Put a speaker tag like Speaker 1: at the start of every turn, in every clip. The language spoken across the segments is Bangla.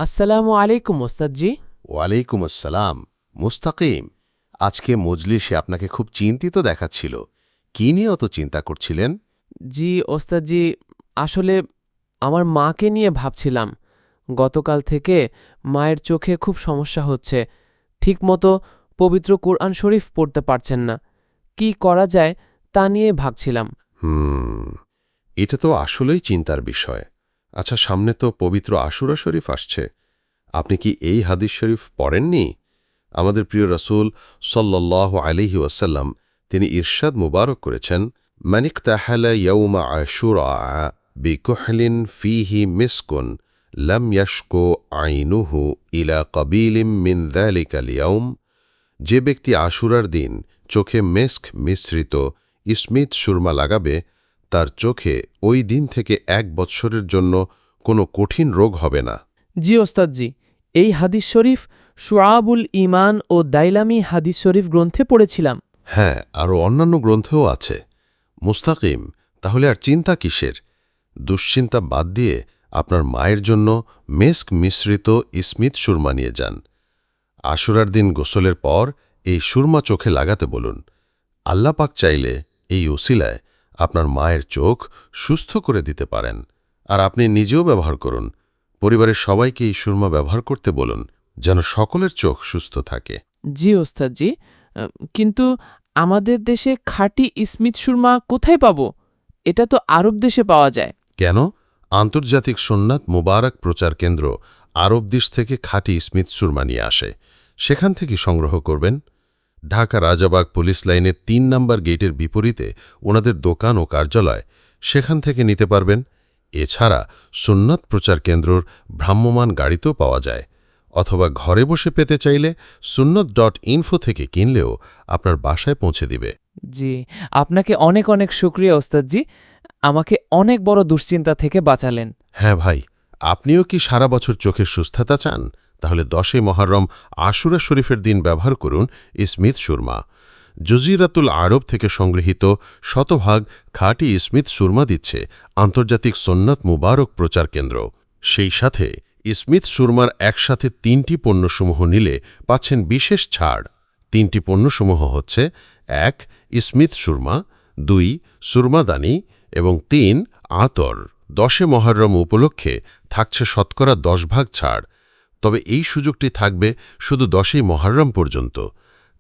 Speaker 1: আসসালামু আলাইকুম ওস্তাদজি।
Speaker 2: ওয়ালাইকুম আসসালাম। মুস্তাকিম, আজকে মজলিসে আপনাকে খুব চিন্তিত দেখাচ্ছিল। কি নিয়ে অত চিন্তা করছিলেন?
Speaker 1: জি ওস্তাদজি, আসলে আমার মাকে নিয়ে ভাবছিলাম। গতকাল থেকে মায়ের চোখে খুব সমস্যা হচ্ছে। ঠিকমতো পবিত্র কোরআন শরীফ পড়তে পারছেন না। কি করা যায় তা নিয়ে ভাবছিলাম।
Speaker 3: এটা তো আসলেই চিন্তার বিষয়। আচ্ছা, সামনে তো পবিত্র আশুরা শরীফ আসছে। আপনি কি এই হাদিস শরীফ পড়েননি? আমাদের প্রিয় রাসূল সাল্লাল্লাহু আলাইহি ওয়াসাল্লাম তিনি ইরশাদ মুবারক করেছেন, মান ইকতাহালা ইয়াউমা আশুরা বিকুহলিন ফিহি মিসকুন লাম ইয়াশকু আইনুহু ইলা কাবিলিম মিন যালিকাল ইয়াউম। যে ব্যক্তি আশুরার দিন চোখে মেস্ক মিশ্রিত ইসমিত সুরমা লাগাবে, তার চোখে ওই দিন থেকে 1 বৎসরের জন্য কোনো কঠিন রোগ হবে না।
Speaker 1: জি ওস্তাদজি, এই হাদিস শরীফ শুআবুল ঈমান ও দাইলামি হাদিস শরীফ গ্রন্থে পড়েছিলাম।
Speaker 3: হ্যাঁ, আরও অন্যান্য গ্রন্থেও আছে। মুস্তাকিম, তাহলে আর চিন্তা কিসের? দুশ্চিন্তা বাদ দিয়ে আপনার মায়ের জন্য মেস্ক মিশ্রিত ইসমিত সুরমা নিয়ে যান। আশুরার দিন গোসলের পর এই সুরমা চোখে লাগাতে বলুন। আল্লাহ পাক চাইলে এই উসিলায় আপনার মায়ের চোখ সুস্থ করে দিতে পারেন। আর আপনি নিজেও ব্যবহার করুন। পরিবারের সবাইকে এই সুরমা ব্যবহার করতে বলুন, যেন সকলের চোখ সুস্থ থাকে।
Speaker 1: জি ওস্তাদজি, কিন্তু আমাদের দেশে খাঁটি ইসমিত সুরমা কোথায় পাবো? এটা তো আরব দেশে পাওয়া যায়।
Speaker 3: কেন? আন্তর্জাতিক সুন্নাত মুবারক প্রচার কেন্দ্র আরব দেশ থেকে খাঁটি ইসমিত সুরমা নিয়ে আসে। সেখান থেকে সংগ্রহ করবেন। ঢাকা রাজাবাগ পুলিশ লাইনের ৩ নম্বর গেটের বিপরীতে ওনাদের দোকান ও কার্যালয়, সেখান থেকে নিতে পারবেন। এছাড়া সুন্নাত প্রচার কেন্দ্রর ভ্রাম্যমাণ গাড়িতেও পাওয়া যায়, অথবা ঘরে বসে পেতে চাইলে sunnat.info থেকে কিনলেও আপনার বাসায় পৌঁছে দিবে।
Speaker 1: জি, আপনাকে অনেক অনেক শুকরিয়া ওস্তাদজি, আমাকে অনেক বড় দুশ্চিন্তা থেকে বাঁচালেন।
Speaker 3: হ্যাঁ ভাই, আপনিও কি সারা বছর চোখের সুস্থতা চান? তাহলে 10 মুহররম আশুরা শরীফের দিন ব্যবহার করুন ইসমিত সুরমা। জজিরাতুল আরব থেকে সংগৃহীত শতভাগ খাঁটি ইসমিত সুরমা দিচ্ছে আন্তর্জাতিক সুন্নাত মুবারক প্রচার কেন্দ্র। সেই সাথে ইসমিত সুরমার একসাথে 3টি পণ্যসমূহ নিলে পাচ্ছেন বিশেষ ছাড়। 3টি পণ্যসমূহ হচ্ছে 1 ইসমিত সুরমা, 2 সুরমাদানি এবং 3 আতর। 10 মুহররম উপলক্ষে থাকছে শতকরা 10 ভাগ ছাড়। তবে এই সুযোগটি থাকবে শুধু 10ই মুহররম পর্যন্ত।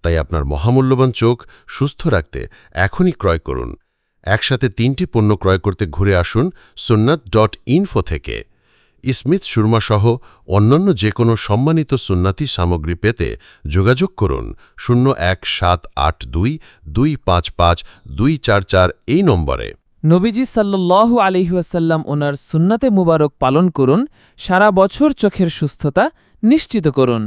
Speaker 3: তাই আপনার মহামূল্যবান চোখ সুস্থ রাখতে এখনই ক্রয় করুন। একসাথে 3টি পণ্য ক্রয় করতে ঘুরে আসুন sunnat.info থেকে। ইসমিত সুরমা সহ অন্যান্য যে কোনো সম্মানিত সুন্নাতি সামগ্রী পেতে যোগাযোগ করুন 0172255244 এই নম্বরে।
Speaker 1: নবীজি সাল্লাল্লাহু আলাইহি ওয়াসাল্লাম ওনার সুন্নাতে মুবারক পালন করুন, সারা বছর চোখের সুস্থতা নিশ্চিত করুন।